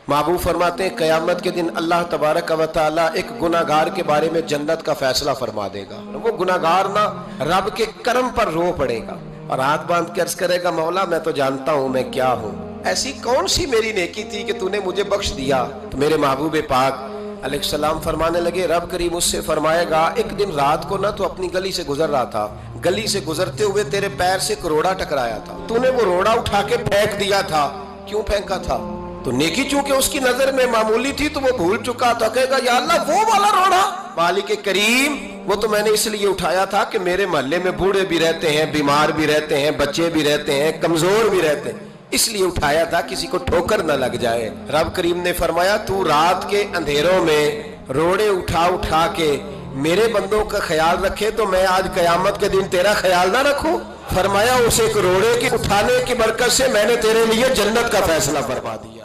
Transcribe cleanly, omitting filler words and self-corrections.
महबूब फरमाते हैं क़यामत के दिन अल्लाह तबारक व तआला एक गुनाहगार के बारे में जन्नत का फैसला फरमा देगा। वो गुनाहगार ना रब के करम पर रो पड़ेगा और हाथ बांध के अर्ज करेगा, मौला मैं तो जानता हूँ मैं क्या हूँ, ऐसी कौन सी मेरी नेकी थी कि तूने मुझे बख्श दिया। तो मेरे महबूब पाक अलैहिस्सलाम फरमाने लगे, रब करीम उससे फरमाएगा, एक दिन रात को ना तो अपनी गली से गुजर रहा था, गली से गुजरते हुए तेरे पैर से एक रोड़ा टकराया था, तूने वो रोड़ा उठा के फेंक दिया था। क्यों फेंका था? तो नेकी चूंकि उसकी नजर में मामूली थी तो वो भूल चुका था। कहेगा या अल्लाह वो वाला रोड़ा, मालिक करीम वो तो मैंने इसलिए उठाया था कि मेरे मोहल्ले में बूढ़े भी रहते हैं, बीमार भी रहते हैं, बच्चे भी रहते हैं, कमजोर भी रहते हैं, इसलिए उठाया था किसी को ठोकर न लग जाए। रब करीम ने फरमाया तू रात के अंधेरों में रोड़े उठा उठा के मेरे बंदों का ख्याल रखे तो मैं आज कयामत के दिन तेरा ख्याल ना रखूं। फरमाया उसे एक रोड़े के उठाने की बरकत से मैंने तेरे लिए जन्नत का फैसला फरमा दिया।